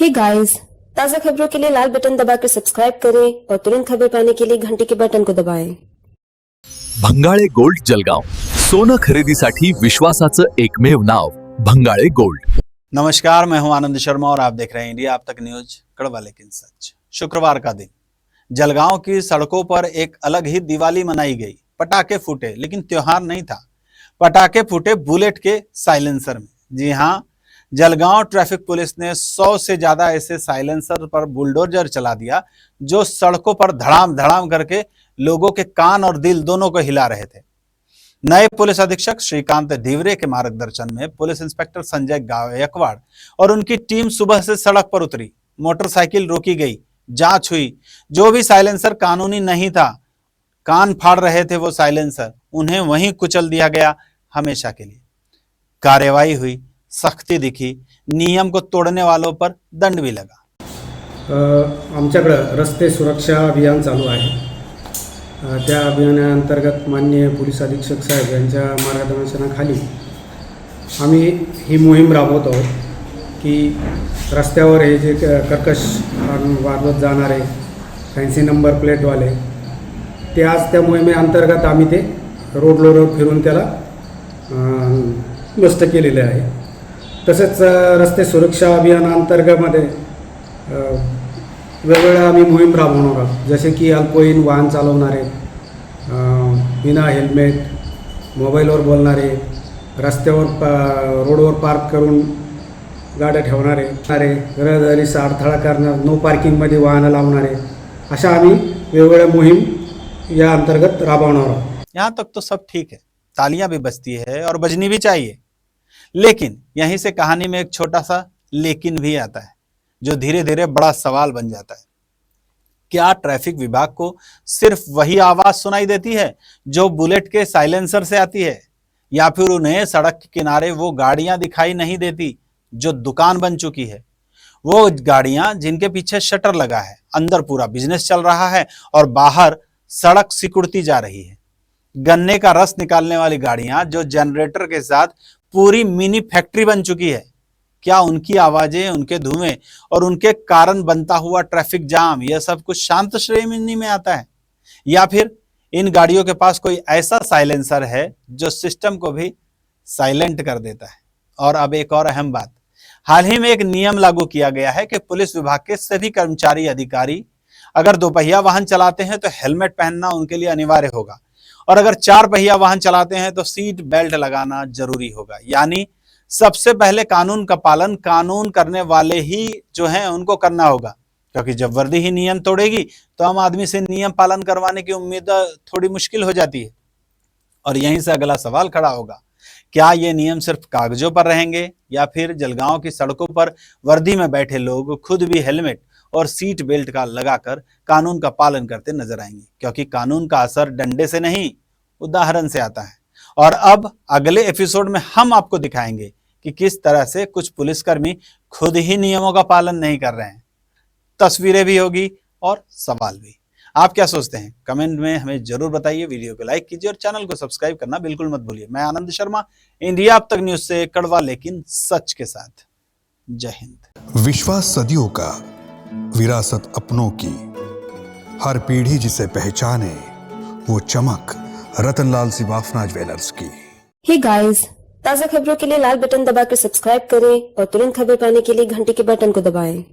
Hey guys, ताज़ा खबरों के लिए लाल बटन दबाकर सब्सक्राइब करें और तुरंत खबर पाने के लिए घंटी के बटन को दबाएं। भंगाळे गोल्ड जलगांव, सोनं खरेदीसाठी विश्वासाचं एकमेव नाव भंगाळे गोल्ड। नमस्कार, मैं हूं आनंद शर्मा और आप देख रहे हैं इंडिया अब तक न्यूज, कड़वा लेकिन सच। शुक्रवार का दिन जलगांव की सड़कों पर एक अलग ही दिवाली मनाई गई। पटाखे फूटे, लेकिन त्योहार नहीं था। पटाखे फूटे बुलेट के साइलेंसर में। जी हां, जलगांव ट्रैफिक पुलिस ने 100 से ज्यादा ऐसे साइलेंसर पर बुलडोजर चला दिया जो सड़कों पर धड़ाम धड़ाम करके लोगों के कान और दिल दोनों को हिला रहे थे। नए पुलिस अधीक्षक श्रीकांत ढीवरे के मार्गदर्शन में पुलिस इंस्पेक्टर संजय गायकवाड़ और उनकी टीम सुबह से सड़क पर उतरी। मोटरसाइकिल रोकी गई, जांच हुई। जो भी साइलेंसर कानूनी नहीं था, कान फाड़ रहे थे वो साइलेंसर, उन्हें वहीं कुचल दिया गया हमेशा के लिए। कार्यवाही हुई, सख्ती दिखी, नियम को तोड़ने वालों पर दंड भी लगा। आमच्याकडे रस्ते सुरक्षा अभियान चालू आहे। त्या अभियानाअंतर्गत माननीय पोलीस अधीक्षक साहेब यांच्या मार्गदर्शनाखाली आम्ही ही मोहीम राबवत आहोत की रस्त्यावर हे जे कर्कश वाजवत जाणारे फॅन्सी नंबर प्लेटवाले ते आज त्या मोहिमेअंतर्गत आम्ही ते रोड फिरून त्याला नष्ट केलेले आहे। तसेच रस्ते सुरक्षा अभियानाअंतर्गतमध्ये वेगवेगळ्या आम्ही मोहीम राबवणार आहोत, जसे की अल्पवयीन वाहन चालवणारे, बिना हेल्मेट, मोबाईलवर बोलणारे, रस्त्यावर रोडवर पार्क करून गाड्या ठेवणारे, रहदारीचा अडथळा करणारे, नो पार्किंगमध्ये वाहनं लावणारे, अशा आम्ही वेगवेगळ्या मोहीम या अंतर्गत राबवणार आहोत। यहाँ तक तो सब ठीक है, तालियां भी बजती है और बजनी भी चाहिए, लेकिन यहीं से कहानी में एक छोटा सा लेकिन भी आता है जो धीरे धीरे बड़ा सवाल बन जाता है। क्या ट्रैफिक विभाग को सिर्फ वही आवाज सुनाई देती है जो बुलेट के साइलेंसर से आती है, या फिर उन्हें सड़क के किनारे वो गाड़ियां दिखाई नहीं देती जो दुकान बन चुकी है, वो गाड़ियां जिनके पीछे शटर लगा है, अंदर पूरा बिजनेस चल रहा है और बाहर सड़क सिकुड़ती जा रही है, गन्ने का रस निकालने वाली गाड़ियां जो जनरेटर के साथ पूरी मिनी फैक्ट्री बन चुकी है। क्या उनकी आवाजें, उनके धुएं और उनके कारण बनता हुआ ट्रैफिक जाम, यह सब कुछ शांत श्रेणी में आता है, या फिर इन गाड़ियों के पास कोई ऐसा साइलेंसर है जो सिस्टम को भी साइलेंट कर देता है? और अब एक और अहम बात, हाल ही में एक नियम लागू किया गया है कि पुलिस विभाग के सभी कर्मचारी अधिकारी अगर दोपहिया वाहन चलाते हैं तो हेलमेट पहनना उनके लिए अनिवार्य होगा, और अगर 4 पहिया वाहन चलाते हैं तो सीट बेल्ट लगाना जरूरी होगा। यानी सबसे पहले कानून का पालन कानून करने वाले ही जो हैं उनको करना होगा, क्योंकि जब वर्दी ही नियम तोड़ेगी तो आम आदमी से नियम पालन करवाने की उम्मीद थोड़ी मुश्किल हो जाती है। और यहीं से अगला सवाल खड़ा होगा, क्या ये नियम सिर्फ कागजों पर रहेंगे, या फिर जलगांव की सड़कों पर वर्दी में बैठे लोग खुद भी हेलमेट और सीट बेल्ट का लगाकर कानून का पालन करते नजर आएंगे? क्योंकि कानून का असर डंडे से नहीं, उदाहरण से आता है। और अब अगले एपिसोड में हम आपको दिखाएंगे कि किस तरह से कुछ पुलिसकर्मी खुद ही नियमों का पालन नहीं कर रहे हैं। तस्वीरें भी होगी और सवाल भी। आप क्या सोचते हैं? कमेंट में हमें जरूर बताइए। वीडियो को लाइक कीजिए और चैनल को सब्सक्राइब करना बिल्कुल मत भूलिए। मैं आनंद शर्मा, इंडिया अब तक न्यूज से कड़वा लेकिन सच के साथ। जय हिंद। विश्वास सदियों का, विरासत अपनों की, हर पीढ़ी जिसे पहचाने वो चमक रतनलाल सिवाफना ज्वेलर्स की। हे गाइस, ताज़ा खबरों के लिए लाल बटन दबाकर सब्सक्राइब करें और तुरंत खबर पाने के लिए घंटी के बटन को दबाएं।